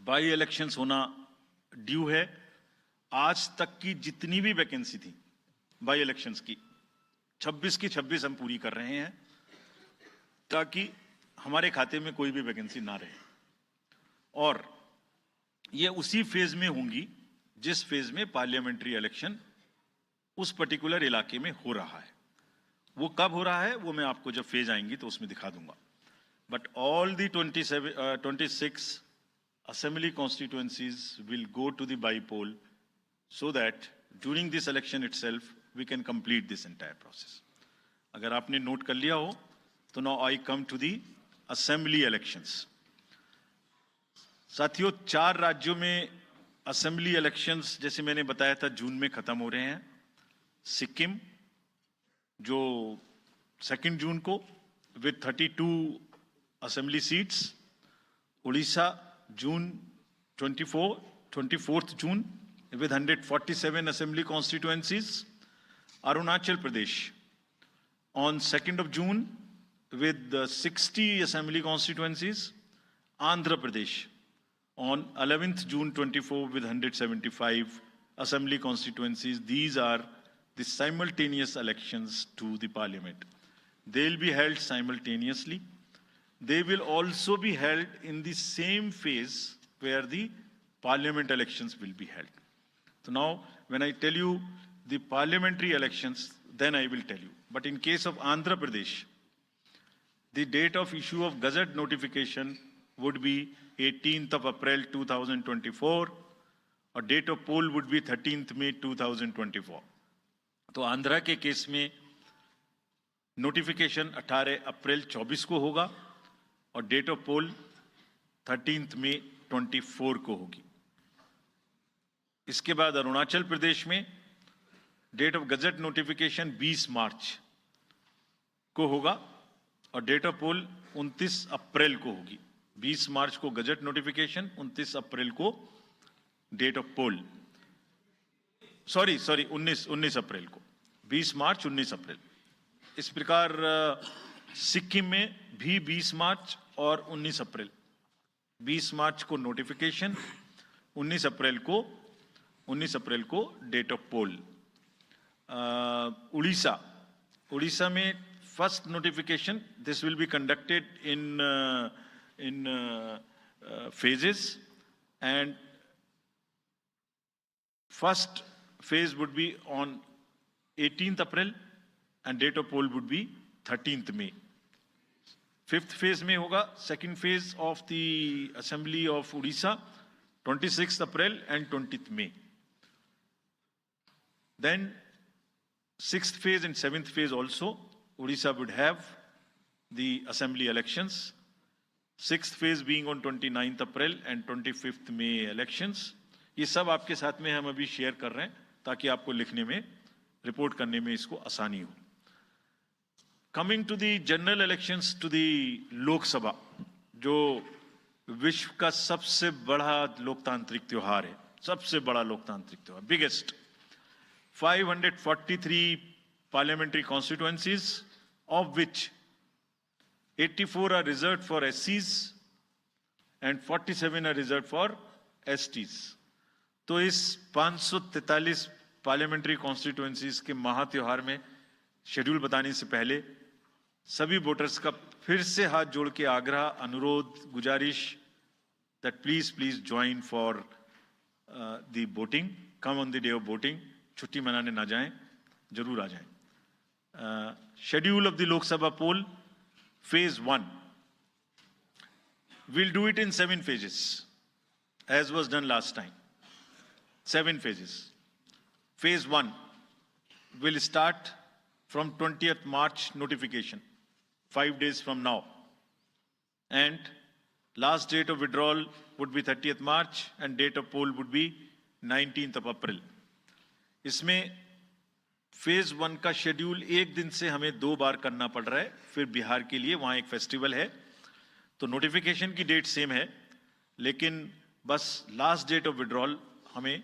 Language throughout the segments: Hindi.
बाई इलेक्शंस होना ड्यू है। आज तक की जितनी भी वैकेंसी थी बाई इलेक्शंस की 26 की 26 हम पूरी कर रहे हैं ताकि हमारे खाते में कोई भी वैकेंसी ना रहे। और ये उसी फेज में होंगी जिस फेज में पार्लियामेंट्री इलेक्शन उस पर्टिकुलर इलाके में हो रहा है। वो कब हो रहा है वो मैं आपको जब फेज आएंगी तो उसमें दिखा दूंगा। But all the 26 assembly constituencies will go to the by-poll so that during this election itself we can complete this entire process. अगर आपने नोट कर लिया हो तो now I come to the assembly elections. साथियों, 4 राज्यों में असेंबली इलेक्शंस जैसे मैंने बताया था जून में खत्म हो रहे हैं। सिक्किम जो 2 जून को with 32 assembly seats, Orissa June 24th June with 147 assembly constituencies, Arunachal Pradesh on 2nd of June with 60 assembly constituencies, Andhra Pradesh on 11th June 24 with 175 assembly constituencies. These are the simultaneous elections to the parliament. They will be held simultaneously. They will also be held in the same phase where the parliament elections will be held. So now, when I tell you the parliamentary elections, then I will tell you. But in case of Andhra Pradesh, the date of issue of Gazette notification would be 18th of April 2024, or date of poll would be 13th May 2024. तो आंध्रा के केस में नोटिफिकेशन 18 अप्रैल 24 को होगा और date of pole 13th May 24 को होगी। इसके बाद अरुणाचल प्रदेश में डेट ऑफ गजट नोटिफिकेशन 20 मार्च को होगा और डेट ऑफ पोल 29 अप्रैल को होगी। 20 मार्च को गजट नोटिफिकेशन, 29 अप्रैल को डेट ऑफ पोल। सॉरी 19 अप्रैल को, 20 मार्च 19 अप्रैल। इस प्रकार सिक्किम में भी 20 मार्च और 19 अप्रैल, 20 मार्च को नोटिफिकेशन, 19 अप्रैल को डेट ऑफ पोल। उड़ीसा में first notification, this will be conducted in phases, and first phase would be on 18th April and date of poll would be 13th May. 5th phase में होगा second phase of the assembly of Odisha, 26th April and 20th May. Then 6th phase and 7th phase also Odisha would have the assembly elections. 6th phase being on 29th April and 25th May elections. ये सब आपके साथ में हम अभी शेयर कर रहे हैं ताकि आपको लिखने में, रिपोर्ट करने में इसको आसानी हो। Coming to the general elections to the Lok Sabha, जो विश्व का सबसे बड़ा लोकतांत्रिक त्योहार है, सबसे बड़ा लोकतांत्रिक त्योहार, biggest. 543 parliamentary constituencies, of which 84 are reserved for SCs and 47 are reserved for STs. तो इस 543 पार्लियामेंट्री कॉन्स्टिट्यूएंसीज के महा त्योहार में शेड्यूल बताने से पहले सभी वोटर्स का फिर से हाथ जोड़ के आग्रह, अनुरोध, गुजारिश that please join for the voting. Come on the day of voting. छुट्टी मनाने ना जाएं, जरूर आ जाएं। Schedule of the Lok Sabha poll, Phase 1. We'll do it in 7 phases, as was done last time. 7 phases. Phase 1 will start from 20th March notification, 5 days from now. And last date of withdrawal would be 30th March and date of poll would be 19th of April. इसमें फेज 1 का शेड्यूल एक दिन से हमें 2 बार करना पड़ रहा है। फिर बिहार के लिए वहां एक फेस्टिवल है, तो नोटिफिकेशन की डेट सेम है, लेकिन बस लास्ट डेट ऑफ विड्रॉल हमें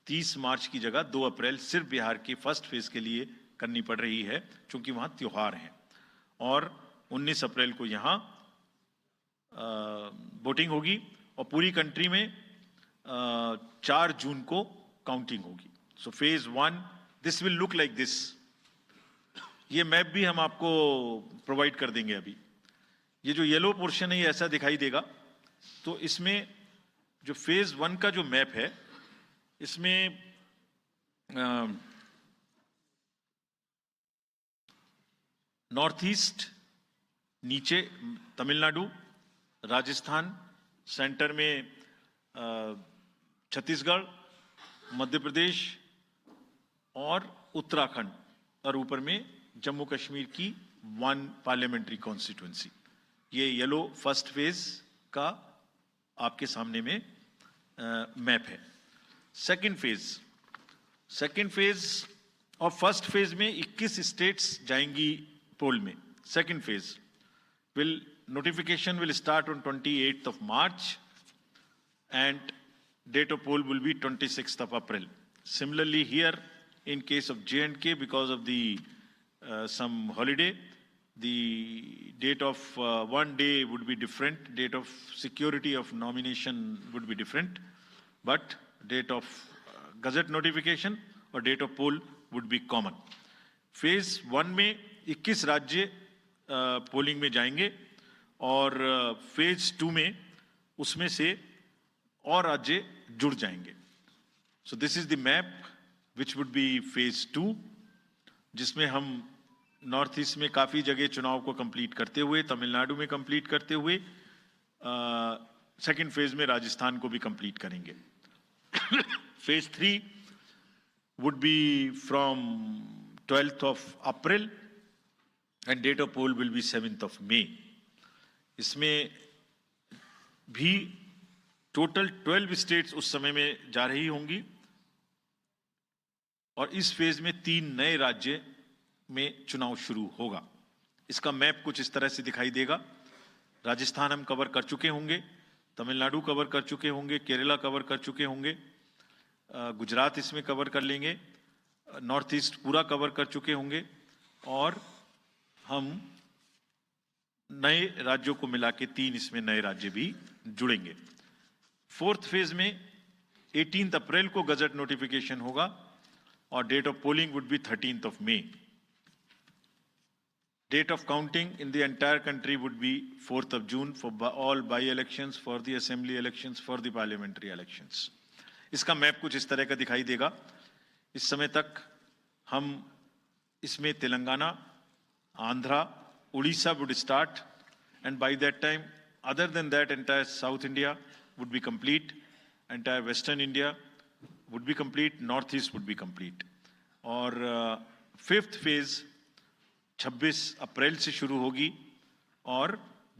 30 मार्च की जगह 2 अप्रैल सिर्फ बिहार की फर्स्ट फेज के लिए करनी पड़ रही है, क्योंकि वहां त्योहार है। और 19 अप्रैल को यहां वोटिंग होगी और पूरी कंट्री में 4 जून को काउंटिंग होगी. So phase 1 this will look like this. ये मैप भी हम आपको प्रोवाइड कर देंगे. अभी ये जो येलो पोर्शन है ये ऐसा दिखाई देगा. तो इसमें जो फेज 1 का जो मैप है इसमें नॉर्थ ईस्ट, नीचे तमिलनाडु, राजस्थान, सेंटर में छत्तीसगढ़, मध्य प्रदेश और उत्तराखंड, और ऊपर में जम्मू कश्मीर की 1 पार्लियामेंट्री कॉन्स्टिट्यूंसी. ये येलो फर्स्ट फेज का आपके सामने में मैप है. सेकंड फेज और फर्स्ट फेज में 21 स्टेट्स जाएंगी पोल में. Second phase notification will start on 28th of March and date of poll will be 26th of April. Similarly here in case of J&K, because of the some holiday, the date of one day would be different, date of security of nomination would be different, but date of gazette notification or date of poll would be common. Phase 1 में 21 राज्य पोलिंग में जाएंगे और फेज 2 में उसमें से और राज्य जुड़ जाएंगे. So this is the map which would be phase 2, जिसमें हम नॉर्थ ईस्ट में काफी जगह चुनाव को कंप्लीट करते हुए, तमिलनाडु में कंप्लीट करते हुए, सेकंड फेज में राजस्थान को भी कंप्लीट करेंगे. Phase 3 would be from 12th of April and date of poll will be 7th of May. इसमें भी टोटल 12 स्टेट्स उस समय में जा रही होंगी और इस फेज में 3 नए राज्य में चुनाव शुरू होगा. इसका मैप कुछ इस तरह से दिखाई देगा. राजस्थान हम कवर कर चुके होंगे, तमिलनाडु कवर कर चुके होंगे, केरला कवर कर चुके होंगे, गुजरात इसमें कवर कर लेंगे, नॉर्थ ईस्ट पूरा कवर कर चुके होंगे और हम नए राज्यों को मिला के 3 इसमें नए राज्य भी जुड़ेंगे. फोर्थ फेज में 18 अप्रैल को गजट नोटिफिकेशन होगा और date of polling would be 13th of May. Date of counting in the entire country would be 4th of June for all by-elections, for the assembly elections, for the parliamentary elections. इसका मैप कुछ इस तरह का दिखाई देगा. इस समय तक हम इसमें Telangana, Andhra, Orissa would start, and by that time, other than that, entire South India would be complete, entire Western India would be complete, North East would be complete. और फिफ्थ फेज 26 अप्रैल से शुरू होगी और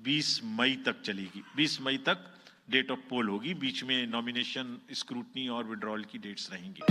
20 मई तक चलेगी. 20 मई तक डेट ऑफ पोल होगी. बीच में नॉमिनेशन, स्क्रूटनी और विड्रॉल की डेट्स रहेंगी.